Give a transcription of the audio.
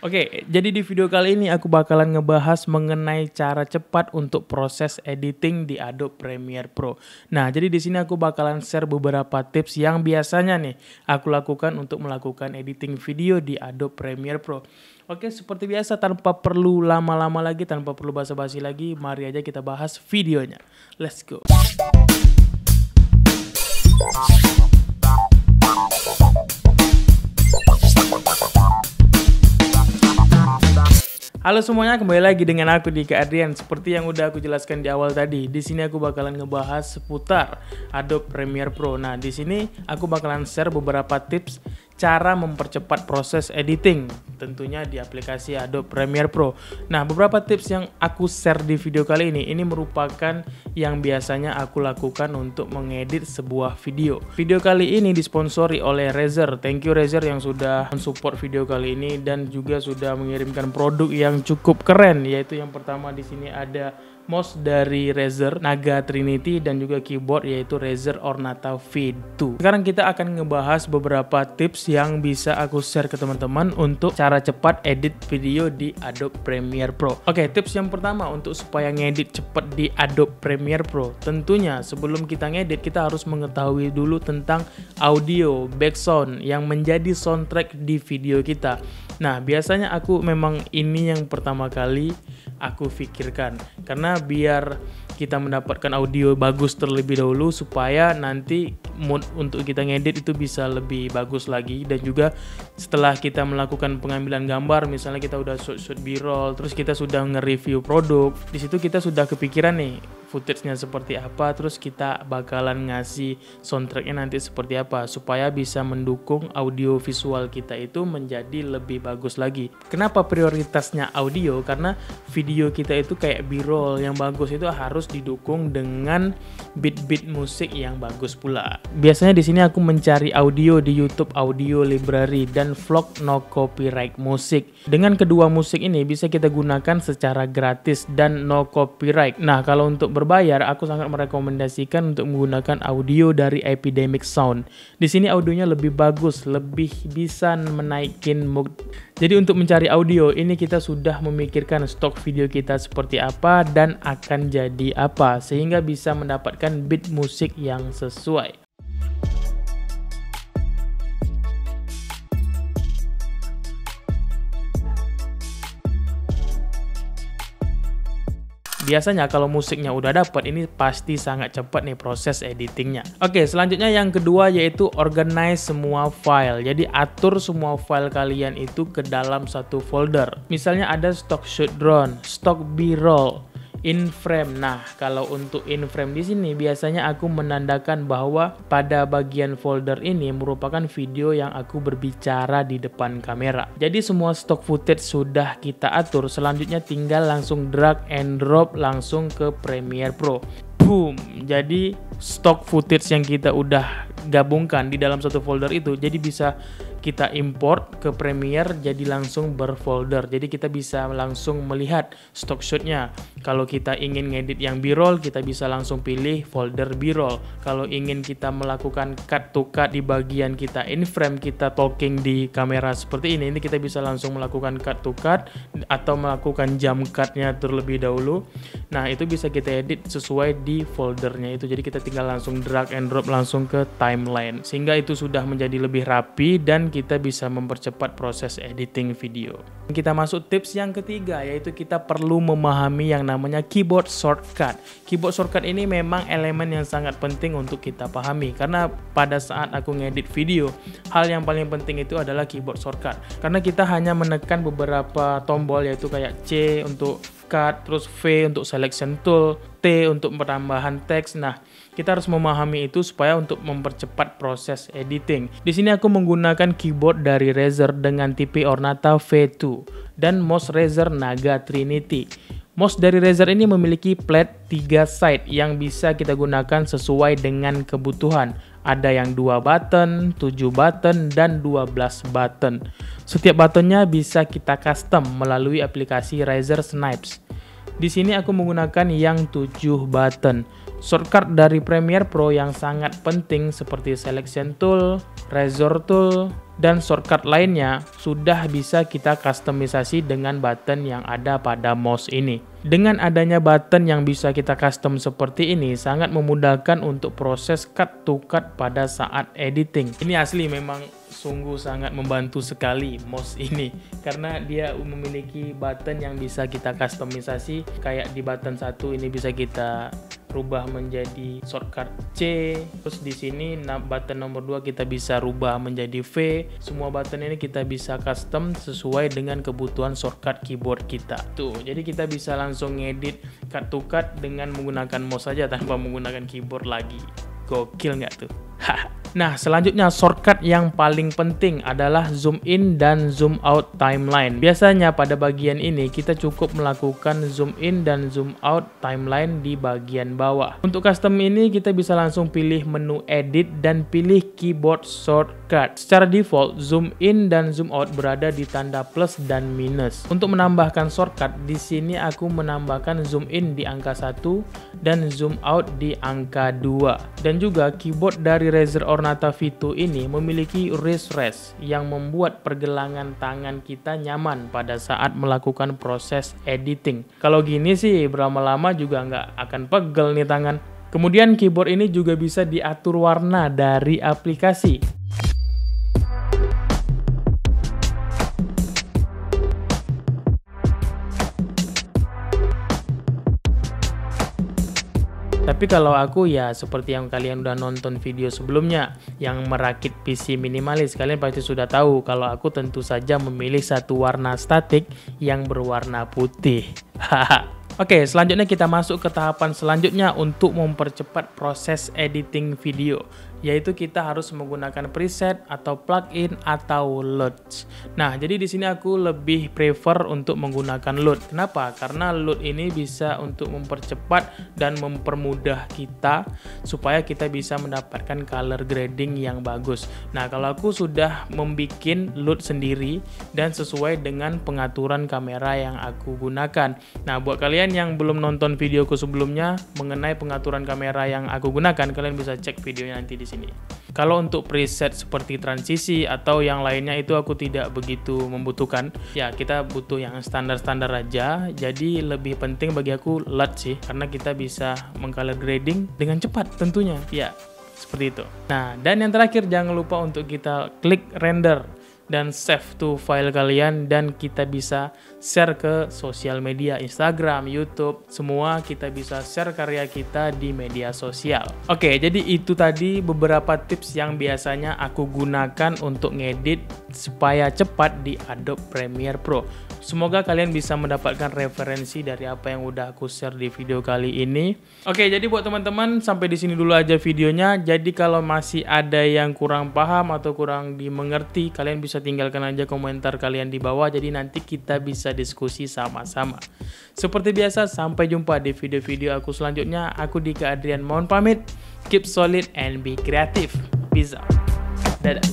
Oke, jadi di video kali ini aku bakalan ngebahas mengenai cara cepat untuk proses editing di Adobe Premiere Pro. Nah, jadi di sini aku bakalan share beberapa tips yang biasanya nih aku lakukan untuk melakukan editing video di Adobe Premiere Pro. Oke, seperti biasa tanpa perlu lama-lama lagi, tanpa perlu basa-basi lagi, mari aja kita bahas videonya. Let's go. Halo semuanya, kembali lagi dengan aku Dika Adrian. Seperti yang udah aku jelaskan di awal tadi, di sini aku bakalan ngebahas seputar Adobe Premiere Pro. Nah, di sini aku bakalan share beberapa tips cara mempercepat proses editing, tentunya di aplikasi Adobe Premiere Pro. Nah, beberapa tips yang aku share di video kali ini merupakan yang biasanya aku lakukan untuk mengedit sebuah video. Video kali ini disponsori oleh Razer. Thank you Razer yang sudah mensupport video kali ini dan juga sudah mengirimkan produk yang cukup keren, yaitu yang pertama di sini ada mouse dari Razer Naga Trinity dan juga keyboard yaitu Razer Ornata V2. Sekarang kita akan ngebahas beberapa tips yang bisa aku share ke teman-teman untuk cara cepat edit video di Adobe Premiere Pro. Oke, tips yang pertama untuk supaya ngedit cepat di Adobe Premiere Pro. Tentunya sebelum kita ngedit kita harus mengetahui dulu tentang audio, background yang menjadi soundtrack di video kita. Nah, biasanya aku memang ini yang pertama kali aku pikirkan, karena biar kita mendapatkan audio bagus terlebih dahulu supaya nanti mood untuk kita ngedit itu bisa lebih bagus lagi. Dan juga setelah kita melakukan pengambilan gambar, misalnya kita udah shoot B-roll, terus kita sudah nge-review produk, di situ kita sudah kepikiran nih footage-nya seperti apa, terus kita bakalan ngasih soundtrack-nya nanti seperti apa supaya bisa mendukung audio visual kita itu menjadi lebih bagus lagi. Kenapa prioritasnya audio? Karena video kita itu kayak B-roll yang bagus itu harus didukung dengan beat-beat musik yang bagus pula. Biasanya di sini aku mencari audio di YouTube Audio Library dan vlog no copyright musik. Dengan kedua musik ini bisa kita gunakan secara gratis dan no copyright. Nah, kalau untuk berbayar, aku sangat merekomendasikan untuk menggunakan audio dari Epidemic Sound. Di sini audionya lebih bagus, lebih bisa menaikin mood. Jadi untuk mencari audio ini kita sudah memikirkan stok video kita seperti apa dan akan jadi apa, sehingga bisa mendapatkan beat musik yang sesuai. Biasanya kalau musiknya udah dapet, ini pasti sangat cepat nih proses editingnya. Oke, selanjutnya yang kedua yaitu organize semua file. Jadi atur semua file kalian itu ke dalam satu folder. Misalnya ada stock shoot drone, stock B-roll, in frame. Nah, kalau untuk in frame di sini biasanya aku menandakan bahwa pada bagian folder ini merupakan video yang aku berbicara di depan kamera. Jadi semua stock footage sudah kita atur, selanjutnya tinggal langsung drag and drop langsung ke Premiere Pro. Boom. Jadi stock footage yang kita udah gabungkan di dalam satu folder itu jadi bisa kita import ke Premiere jadi langsung berfolder. Jadi kita bisa langsung melihat stock shotnya. Kalau kita ingin ngedit yang B-roll, kita bisa langsung pilih folder B-roll. Kalau ingin kita melakukan cut to cut di bagian kita in frame, kita talking di kamera seperti ini kita bisa langsung melakukan cut to cut atau melakukan jump cut-nya terlebih dahulu. Nah, itu bisa kita edit sesuai di foldernya itu. Jadi kita tinggal langsung drag and drop langsung ke timeline, sehingga itu sudah menjadi lebih rapi dan kita bisa mempercepat proses editing video. Kita masuk tips yang ketiga, yaitu kita perlu memahami yang namanya keyboard shortcut. Keyboard shortcut ini memang elemen yang sangat penting untuk kita pahami, karena pada saat aku ngedit video, hal yang paling penting itu adalah keyboard shortcut. Karena kita hanya menekan beberapa tombol, yaitu kayak C untuk cut, terus V untuk selection tool, T untuk penambahan teks. Nah, kita harus memahami itu supaya untuk mempercepat proses editing. Di sini aku menggunakan keyboard dari Razer dengan tipe Ornata V2 dan mouse Razer Naga Trinity. Mouse dari Razer ini memiliki plat 3 side yang bisa kita gunakan sesuai dengan kebutuhan. Ada yang 2 button, 7 button, dan 12 button. Setiap buttonnya bisa kita custom melalui aplikasi Razer Snipes. Di sini aku menggunakan yang 7 button. Shortcut dari Premiere Pro yang sangat penting seperti Selection Tool, Razor Tool, dan shortcut lainnya sudah bisa kita customisasi dengan button yang ada pada mouse ini. Dengan adanya button yang bisa kita custom seperti ini sangat memudahkan untuk proses cut to cut pada saat editing. Ini asli memang sungguh sangat membantu sekali mouse ini karena dia memiliki button yang bisa kita customisasi. Kayak di button 1 ini bisa kita rubah menjadi shortcut C, terus di sini button nomor 2 kita bisa rubah menjadi V. Semua button ini kita bisa custom sesuai dengan kebutuhan shortcut keyboard kita. Tuh, jadi kita bisa langsung ngedit cut to cut dengan menggunakan mouse saja tanpa menggunakan keyboard lagi. Gokil nggak tuh? Nah, selanjutnya shortcut yang paling penting adalah zoom in dan zoom out timeline. Biasanya pada bagian ini kita cukup melakukan zoom in dan zoom out timeline di bagian bawah. Untuk custom ini kita bisa langsung pilih menu edit dan pilih keyboard shortcut. Secara default zoom in dan zoom out berada di tanda plus dan minus. Untuk menambahkan shortcut di sini aku menambahkan zoom in di angka 1 dan zoom out di angka 2. Dan juga keyboard dari Razer Ornata V2 ini memiliki wrist rest yang membuat pergelangan tangan kita nyaman pada saat melakukan proses editing. Kalau gini sih berlama-lama juga nggak akan pegel nih tangan. Kemudian keyboard ini juga bisa diatur warna dari aplikasi. Tapi kalau aku ya seperti yang kalian udah nonton video sebelumnya yang merakit PC minimalis, kalian pasti sudah tahu kalau aku tentu saja memilih satu warna statik yang berwarna putih. Oke, selanjutnya kita masuk ke tahapan selanjutnya untuk mempercepat proses editing video, yaitu kita harus menggunakan preset atau plugin atau LUTs. Nah, jadi di sini aku lebih prefer untuk menggunakan LUT. Kenapa? Karena LUT ini bisa untuk mempercepat dan mempermudah kita supaya kita bisa mendapatkan color grading yang bagus. Nah, kalau aku sudah membuat LUT sendiri dan sesuai dengan pengaturan kamera yang aku gunakan. Nah, buat kalian yang belum nonton videoku sebelumnya mengenai pengaturan kamera yang aku gunakan, kalian bisa cek videonya nanti di sini. Kalau untuk preset seperti transisi atau yang lainnya itu aku tidak begitu membutuhkan. Ya, kita butuh yang standar-standar aja. Jadi lebih penting bagi aku LUT sih, karena kita bisa mengcolor grading dengan cepat tentunya. Ya, seperti itu. Nah, dan yang terakhir jangan lupa untuk kita klik render dan save to file kalian, dan kita bisa share ke sosial media, Instagram, YouTube, semua kita bisa share karya kita di media sosial. Oke, jadi itu tadi beberapa tips yang biasanya aku gunakan untuk ngedit supaya cepat di Adobe Premiere Pro. Semoga kalian bisa mendapatkan referensi dari apa yang udah aku share di video kali ini. Oke, jadi buat teman-teman sampai di sini dulu aja videonya. Jadi kalau masih ada yang kurang paham atau kurang dimengerti, kalian bisa tinggalkan aja komentar kalian di bawah. Jadi nanti kita bisa diskusi sama-sama. Seperti biasa, sampai jumpa di video-video aku selanjutnya. Aku Dika Adrian mohon pamit. Keep solid and be creative. Peace out. Dadah.